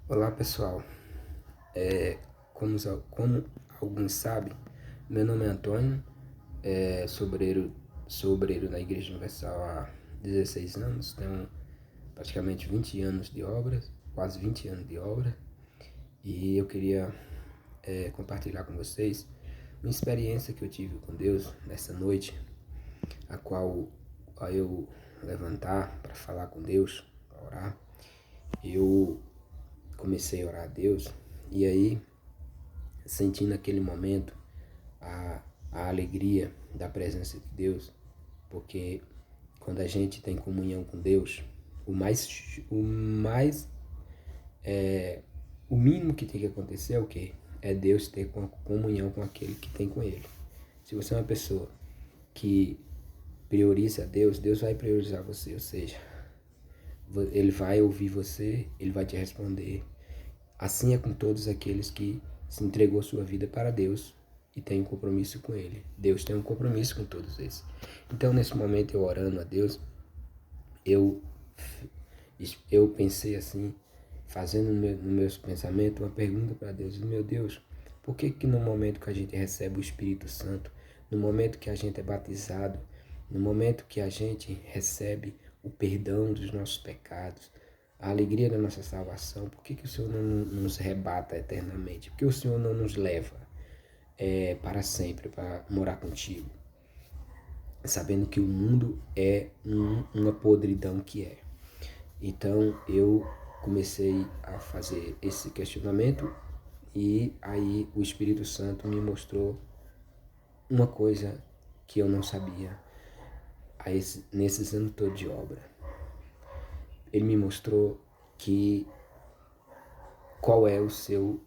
Olá pessoal, como alguns sabem, meu nome é Antônio, sou obreiro na Igreja Universal há 16 anos, tenho praticamente 20 anos de obras, quase 20 anos de obra, e eu queria compartilhar com vocês uma experiência que eu tive com Deus nessa noite, a qual, ao eu levantar para falar com Deus, para orar, eu comecei a orar a Deus, e aí senti naquele momento a, a alegria da presença de Deus, porque quando a gente tem comunhão com Deus, o mínimo que tem que acontecer é o quê? É Deus ter comunhão com aquele que tem com Ele. Se você é uma pessoa que prioriza Deus, Deus vai priorizar você, ou seja, Ele vai ouvir você, Ele vai te responder. Assim é com todos aqueles que se entregou sua vida para Deus e tem um compromisso com Ele. Deus tem um compromisso com todos esses. Então, nesse momento, eu orando a Deus, eu, eu pensei assim, fazendo no meus pensamentos uma pergunta para Deus. Meu Deus, por que no momento que a gente recebe o Espírito Santo, no momento que a gente é batizado, no momento que a gente recebe o perdão dos nossos pecados, a alegria da nossa salvação, por que o Senhor não nos rebata eternamente? Por que o Senhor não nos leva para sempre, para morar contigo? Sabendo que o mundo é uma podridão que é. Então eu comecei a fazer esse questionamento e aí o Espírito Santo me mostrou uma coisa que eu não sabia nesses anos todos de obra. Ele me mostrou que qual é o seu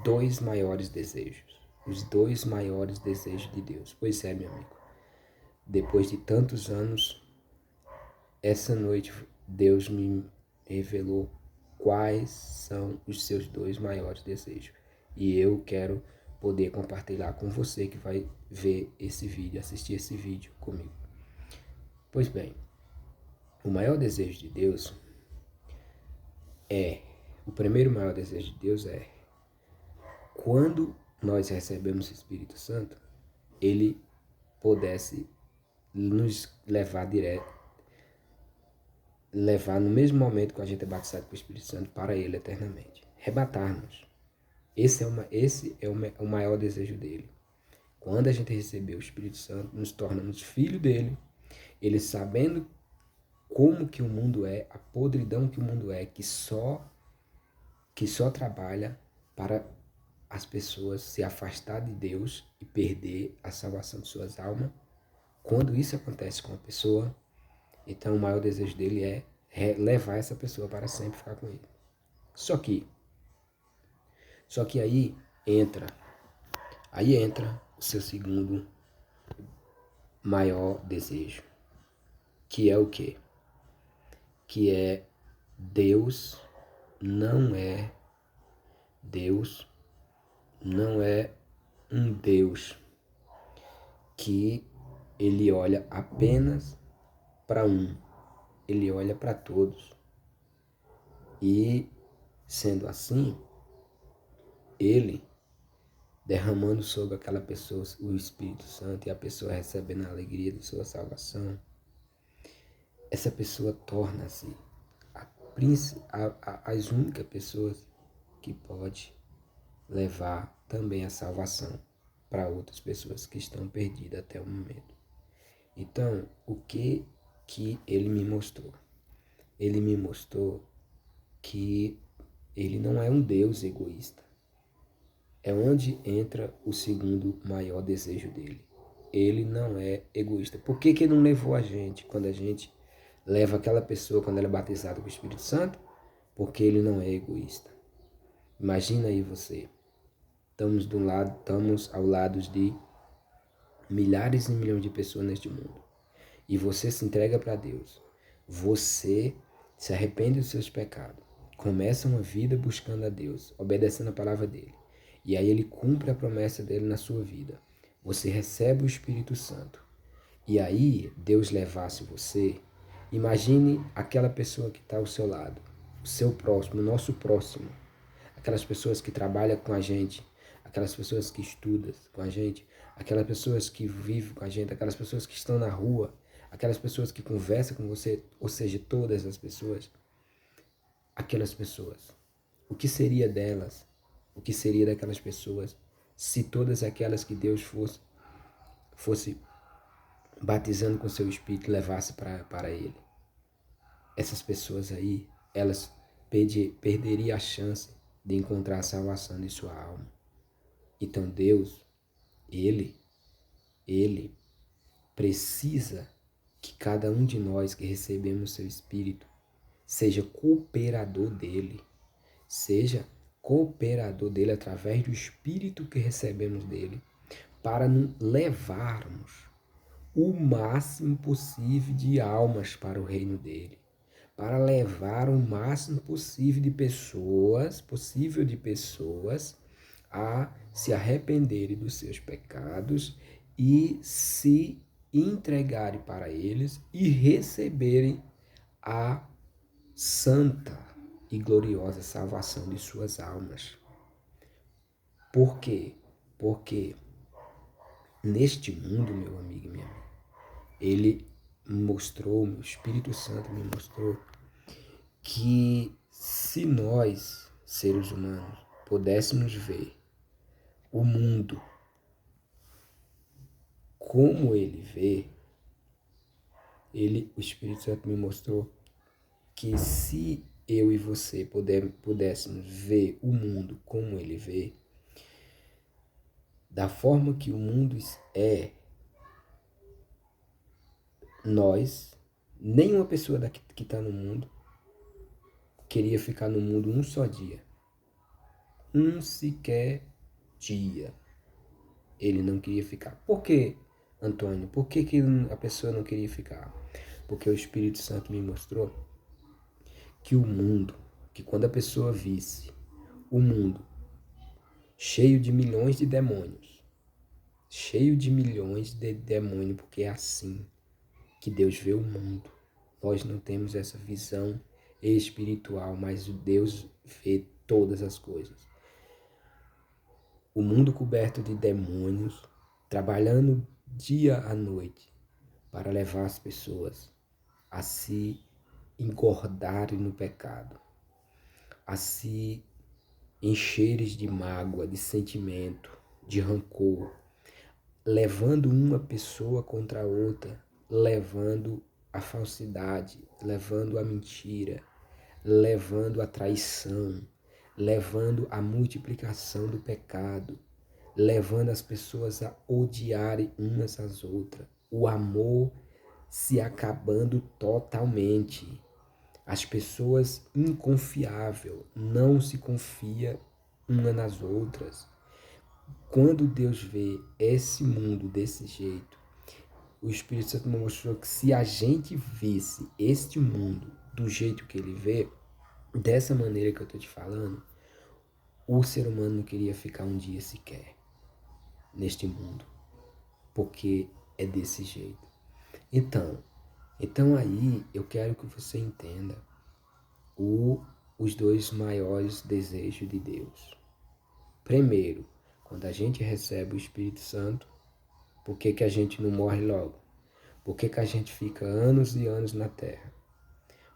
dois maiores desejos. Os dois maiores desejos de Deus. Pois é, meu amigo. Depois de tantos anos, essa noite Deus me revelou quais são os seus dois maiores desejos. E eu quero poder compartilhar com você que vai ver esse vídeo, assistir esse vídeo comigo. Pois bem, o maior desejo de Deus o primeiro maior desejo de Deus é quando nós recebemos o Espírito Santo, ele pudesse nos levar no mesmo momento que a gente é batizado com o Espírito Santo para ele eternamente. Rebatar-nos. Esse é o maior desejo dele. Quando a gente recebeu o Espírito Santo, nos tornamos filho dele, ele sabendo como que o mundo é, a podridão que o mundo é, que só trabalha para as pessoas se afastar de Deus e perder a salvação de suas almas. Quando isso acontece com a pessoa, então o maior desejo dele é levar essa pessoa para sempre ficar com ele. Só que aí entra o seu segundo maior desejo, que é o quê? Que é Deus não é um Deus que ele olha apenas para um, ele olha para todos. E sendo assim, ele derramando sobre aquela pessoa o Espírito Santo e a pessoa recebendo a alegria de sua salvação, essa pessoa torna-se as únicas pessoas que pode levar também a salvação para outras pessoas que estão perdidas até o momento. Então, o que ele me mostrou? Ele me mostrou que ele não é um Deus egoísta. É onde entra o segundo maior desejo dele. Ele não é egoísta. Por que ele não levou a gente quando a gente leva aquela pessoa quando ela é batizada com o Espírito Santo? Porque ele não é egoísta. Imagina aí você. Estamos ao lado de milhares e milhões de pessoas neste mundo. E você se entrega para Deus. Você se arrepende dos seus pecados. Começa uma vida buscando a Deus, obedecendo a palavra dele. E aí ele cumpre a promessa dele na sua vida. Você recebe o Espírito Santo. E aí Deus levasse você. Imagine aquela pessoa que está ao seu lado. o seu próximo, o nosso próximo, aquelas pessoas que trabalham com a gente, aquelas pessoas que estudam com a gente, aquelas pessoas que vivem com a gente, aquelas pessoas que estão na rua, aquelas pessoas que conversam com você, ou seja, todas as pessoas, aquelas pessoas. O que seria delas? O que seria daquelas pessoas se todas aquelas que Deus fosse batizando com seu Espírito levasse para Ele? Essas pessoas aí, elas perderiam a chance de encontrar a salvação de sua alma. Então Deus, Ele precisa que cada um de nós que recebemos seu Espírito seja cooperador dele. Seja cooperador dele através do Espírito que recebemos dele, para levarmos o máximo possível de almas para o reino dele, para levar o máximo possível de pessoas a se arrependerem dos seus pecados e se entregarem para eles e receberem a santa e gloriosa salvação de suas almas. Por quê? Porque neste mundo, meu amigo e minha amiga, ele mostrou, o Espírito Santo me mostrou, que se nós, seres humanos, pudéssemos ver o mundo como ele vê, o Espírito Santo me mostrou que se eu e você pudéssemos ver o mundo como ele vê, da forma que o mundo é, nós, nenhuma pessoa que está no mundo queria ficar no mundo um só dia. Um sequer dia. Ele não queria ficar. Por quê, Antônio? Por que a pessoa não queria ficar? Porque o Espírito Santo me mostrou que o mundo, que quando a pessoa visse o mundo cheio de milhões de demônios, porque é assim que Deus vê o mundo. Nós não temos essa visão espiritual, mas Deus vê todas as coisas. O mundo coberto de demônios, trabalhando dia à noite para levar as pessoas a se engordarem no pecado, a se encherem de mágoa, de sentimento, de rancor, levando uma pessoa contra a outra, levando a falsidade, levando a mentira, levando a traição, levando a multiplicação do pecado, levando as pessoas a odiarem umas às outras, o amor se acabando totalmente. As pessoas inconfiáveis, não se confia uma nas outras. Quando Deus vê esse mundo desse jeito, o Espírito Santo me mostrou que se a gente visse este mundo do jeito que ele vê, dessa maneira que eu estou te falando, o ser humano não queria ficar um dia sequer neste mundo, porque é desse jeito. Então aí eu quero que você entenda os dois maiores desejos de Deus. Primeiro, quando a gente recebe o Espírito Santo, por que a gente não morre logo? Por que a gente fica anos e anos na Terra?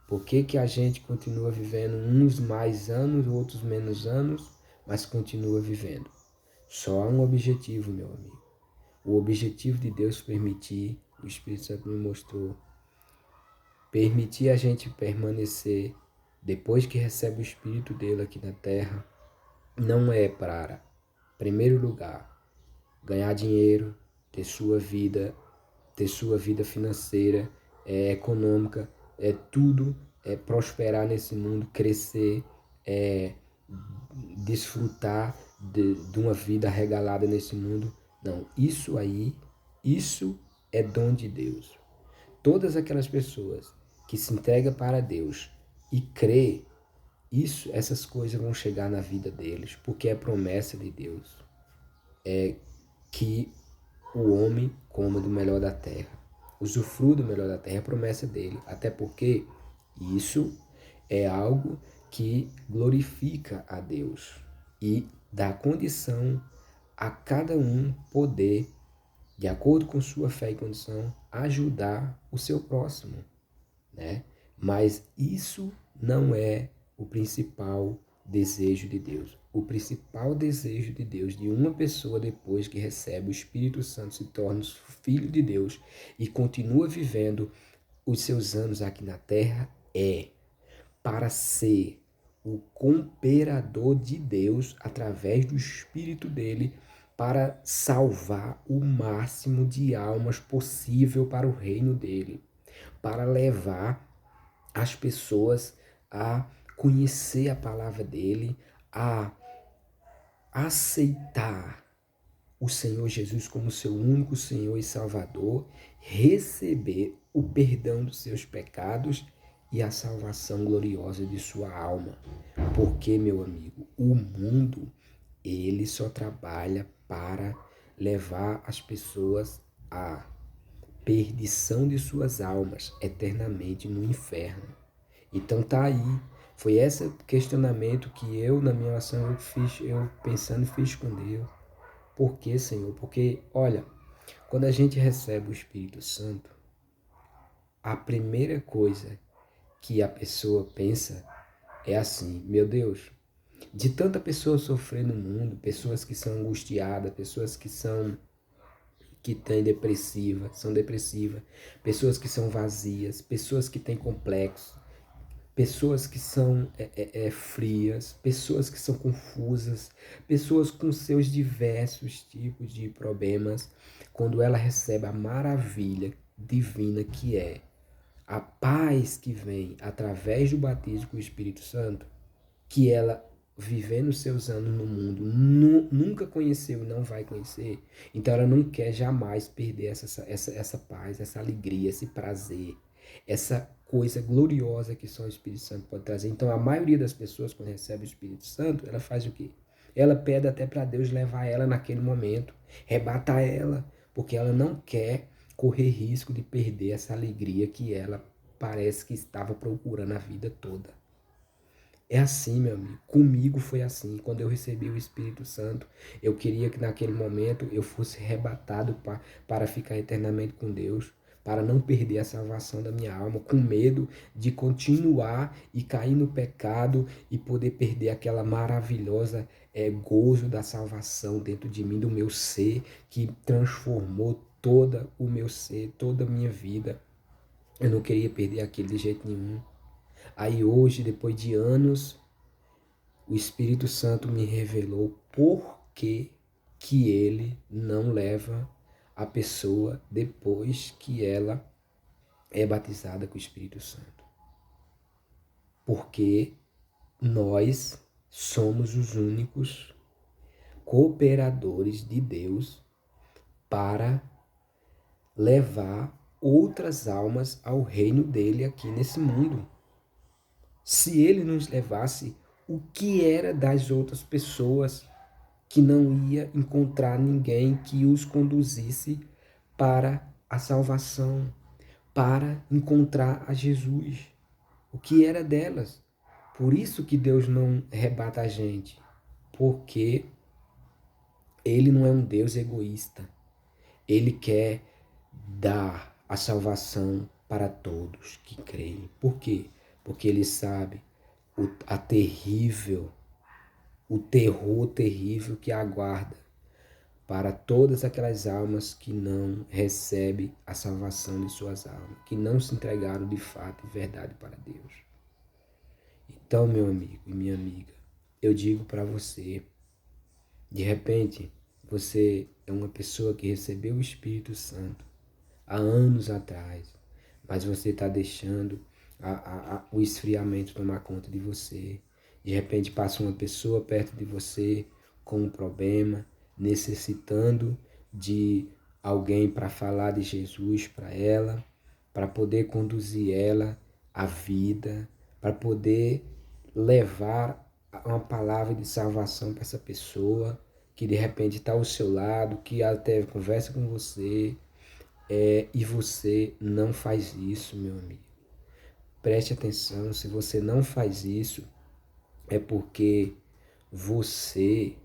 Por que a gente continua vivendo uns mais anos, outros menos anos, mas continua vivendo? Só há um objetivo, meu amigo. O objetivo de Deus permitir, o Espírito Santo me mostrou, permitir a gente permanecer depois que recebe o Espírito dele aqui na Terra, não é para, em primeiro lugar, ganhar dinheiro, ter sua vida financeira, econômica, tudo, prosperar nesse mundo, crescer, desfrutar de uma vida regalada nesse mundo. Não, isso é dom de Deus. Todas aquelas pessoas que se entregam para Deus e crê, essas coisas vão chegar na vida deles, porque é promessa de Deus. É que o homem coma do melhor da terra, usufrua do melhor da terra, é promessa dele. Até porque isso é algo que glorifica a Deus e dá condição a cada um poder, de acordo com sua fé e condição, ajudar o seu próximo, né? Mas isso não é o principal desejo de Deus. O principal desejo de Deus, de uma pessoa depois que recebe o Espírito Santo, se torna filho de Deus e continua vivendo os seus anos aqui na terra, é para ser o cooperador de Deus através do Espírito dele para salvar o máximo de almas possível para o reino dele, para levar as pessoas a conhecer a palavra dele, a aceitar o Senhor Jesus como seu único Senhor e Salvador, receber o perdão dos seus pecados e a salvação gloriosa de sua alma. Porque, meu amigo, o mundo, ele só trabalha para levar as pessoas à perdição de suas almas eternamente no inferno. Então tá aí. Foi esse questionamento que eu, na minha oração, eu pensando, fiz com Deus. Por quê, Senhor? Porque, olha, quando a gente recebe o Espírito Santo, a primeira coisa que a pessoa pensa é assim: meu Deus, de tanta pessoa sofrer no mundo, pessoas que são angustiadas, pessoas que são depressivas, pessoas que são vazias, pessoas que têm complexo, pessoas que são frias, pessoas que são confusas, pessoas com seus diversos tipos de problemas, quando ela recebe a maravilha divina que é a paz que vem através do batismo com o Espírito Santo, que ela vivendo seus anos no mundo nunca conheceu e não vai conhecer, então ela não quer jamais perder essa paz, essa alegria, esse prazer, essa coisa gloriosa que só o Espírito Santo pode trazer. Então a maioria das pessoas, quando recebe o Espírito Santo, ela faz o quê? Ela pede até para Deus levar ela naquele momento, rebatar ela, porque ela não quer correr risco de perder essa alegria que ela parece que estava procurando a vida toda. É assim, meu amigo. Comigo foi assim. Quando eu recebi o Espírito Santo, eu queria que naquele momento eu fosse arrebatado para ficar eternamente com Deus, para não perder a salvação da minha alma, com medo de continuar e cair no pecado e poder perder aquela maravilhosa gozo da salvação dentro de mim, do meu ser, que transformou todo o meu ser, toda a minha vida. Eu não queria perder aquilo de jeito nenhum. Aí hoje, depois de anos, o Espírito Santo me revelou por que ele não leva a pessoa depois que ela é batizada com o Espírito Santo. Porque nós somos os únicos cooperadores de Deus para levar outras almas ao reino dele aqui nesse mundo. Se ele nos levasse, o que era das outras pessoas que não ia encontrar ninguém que os conduzisse para a salvação, para encontrar a Jesus? O que era delas? Por isso que Deus não rebata a gente, porque ele não é um Deus egoísta. Ele quer dar a salvação para todos que creem. Por quê? Porque ele sabe o terror terrível que aguarda para todas aquelas almas que não recebem a salvação de suas almas, que não se entregaram de fato e verdade para Deus. Então, meu amigo e minha amiga, eu digo para você, de repente, você é uma pessoa que recebeu o Espírito Santo há anos atrás, mas você está deixando o esfriamento tomar conta de você. De repente passa uma pessoa perto de você com um problema, necessitando de alguém para falar de Jesus para ela, para poder conduzir ela à vida, para poder levar uma palavra de salvação para essa pessoa que de repente está ao seu lado, que até conversa com você, e você não faz isso, meu amigo. Preste atenção, se você não faz isso, é porque você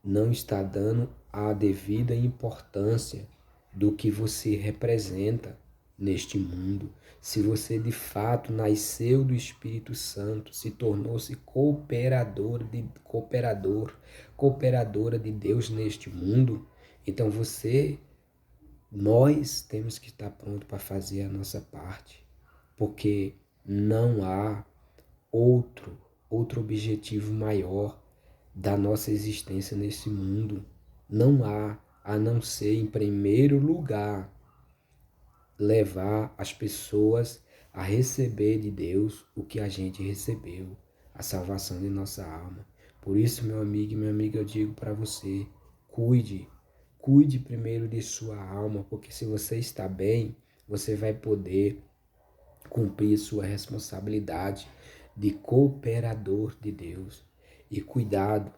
não está dando a devida importância do que você representa neste mundo. Se você de fato nasceu do Espírito Santo, se tornou-se cooperadora de Deus neste mundo, então nós temos que estar pronto para fazer a nossa parte, porque não há outro objetivo maior da nossa existência nesse mundo. Não há, a não ser, em primeiro lugar, levar as pessoas a receber de Deus o que a gente recebeu, a salvação de nossa alma. Por isso, meu amigo e minha amiga, eu digo para você, cuide primeiro de sua alma, porque se você está bem, você vai poder cumprir sua responsabilidade de cooperador de Deus. E cuidado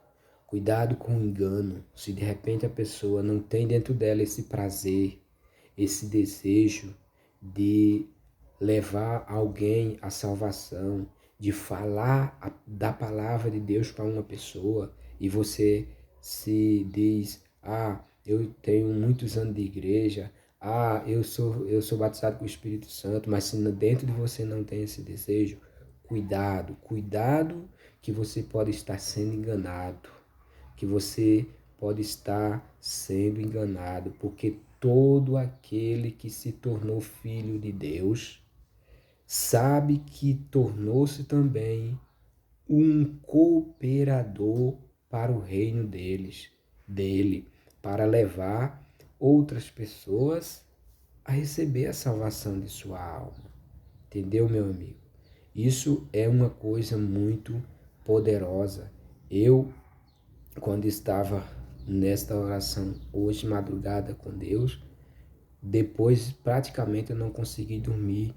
com o engano. Se de repente a pessoa não tem dentro dela esse prazer, esse desejo de levar alguém à salvação, de falar da palavra de Deus para uma pessoa, e você se diz: eu tenho muitos anos de igreja, eu sou batizado com o Espírito Santo, mas se dentro de você não tem esse desejo, cuidado que você pode estar sendo enganado, porque todo aquele que se tornou filho de Deus sabe que tornou-se também um cooperador para o reino dele, para levar outras pessoas a receber a salvação de sua alma. Entendeu, meu amigo? Isso é uma coisa muito poderosa. Eu, quando estava nesta oração hoje, madrugada com Deus, depois praticamente eu não consegui dormir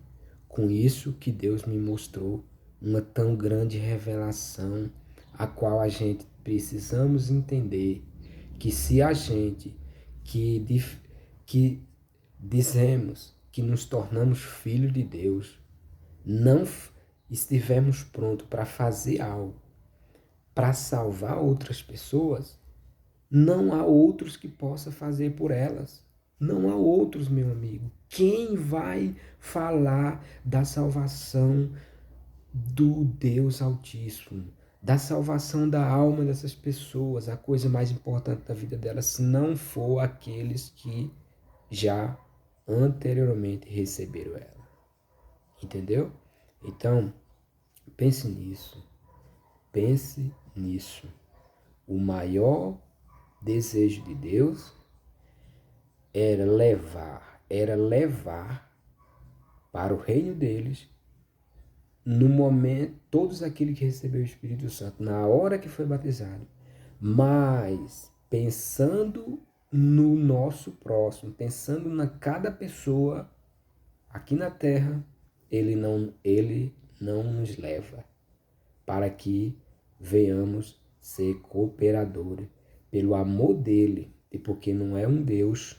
com isso que Deus me mostrou, uma tão grande revelação, a qual a gente precisamos entender que se a gente que dizemos que nos tornamos filhos de Deus, não estivermos prontos para fazer algo, para salvar outras pessoas, não há outros que possa fazer por elas. Não há outros, meu amigo. Quem vai falar da salvação do Deus Altíssimo, da salvação da alma dessas pessoas, a coisa mais importante da vida delas, se não for aqueles que já anteriormente receberam ela? Entendeu? Então, pense nisso. Pense nisso. O maior desejo de Deus era levar para o reino deles, no momento, todos aqueles que receberam o Espírito Santo, na hora que foi batizado, mas pensando no nosso próximo, pensando na cada pessoa aqui na terra, ele não nos leva para que venhamos ser cooperadores pelo amor dele, e porque não é um Deus,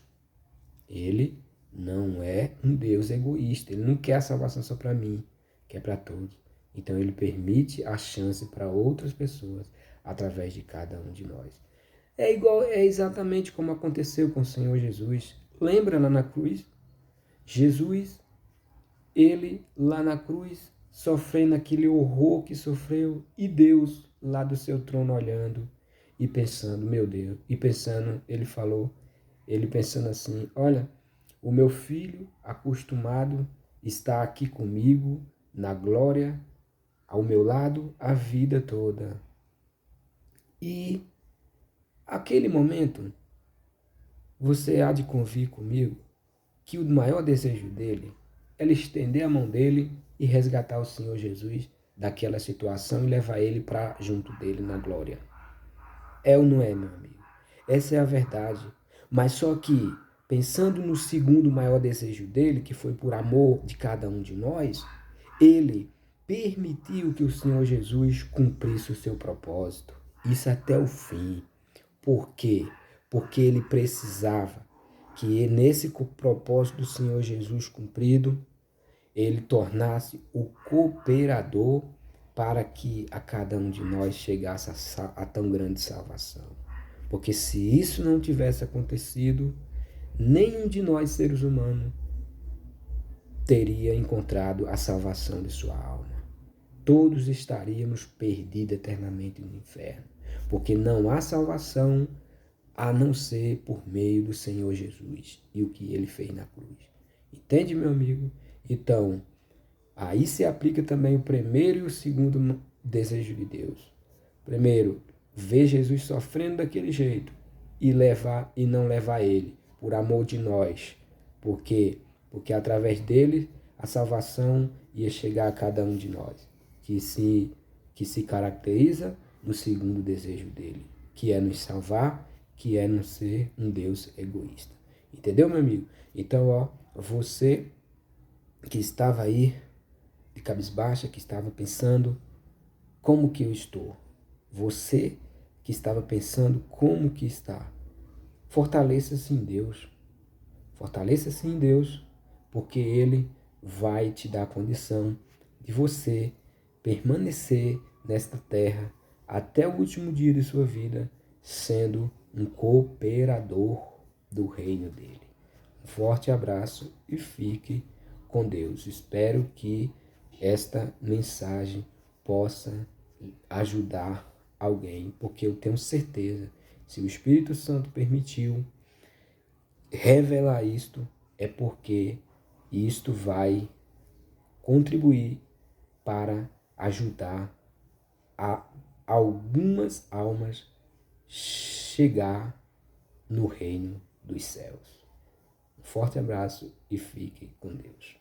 ele não é um Deus egoísta, ele não quer a salvação só para mim, quer para todos. Então ele permite a chance para outras pessoas através de cada um de nós. É exatamente como aconteceu com o Senhor Jesus. Lembra lá na cruz? Jesus, ele lá na cruz, sofrendo aquele horror que sofreu, e Deus lá do seu trono olhando e pensando, meu Deus, e pensando, ele pensando assim: olha, o meu filho acostumado está aqui comigo na glória, ao meu lado a vida toda. E aquele momento, você há de convir comigo que o maior desejo dele era estender a mão dele e resgatar o Senhor Jesus daquela situação e levar ele para junto dele na glória. É ou não é, meu amigo? Essa é a verdade. Mas só que, pensando no segundo maior desejo dele, que foi por amor de cada um de nós, ele permitiu que o Senhor Jesus cumprisse o seu propósito. Isso até o fim. Por quê? Porque ele precisava que nesse propósito do Senhor Jesus cumprido, ele tornasse o cooperador para que a cada um de nós chegasse a tão grande salvação. Porque se isso não tivesse acontecido, nenhum de nós, seres humanos, teria encontrado a salvação de sua alma. Todos estaríamos perdidos eternamente no inferno, porque não há salvação a não ser por meio do Senhor Jesus e o que ele fez na cruz. Entende, meu amigo? Então, aí se aplica também o primeiro e o segundo desejo de Deus. Primeiro, ver Jesus sofrendo daquele jeito e não levar ele por amor de nós. Por quê? Porque através dele a salvação ia chegar a cada um de nós, que se caracteriza no segundo desejo dele, que é nos salvar, que é não ser um Deus egoísta. Entendeu, meu amigo? Então, você que estava aí de cabisbaixa, que estava pensando como que eu estou. Você que estava pensando como que está. Fortaleça-se em Deus. Fortaleça-se em Deus, porque Ele vai te dar a condição de você permanecer nesta terra até o último dia de sua vida, sendo um cooperador do reino dele. Um forte abraço e fique com Deus. Espero que esta mensagem possa ajudar alguém, porque eu tenho certeza, se o Espírito Santo permitiu revelar isto, é porque isto vai contribuir para ajudar a algumas almas chegar no reino dos céus. Um forte abraço e fique com Deus.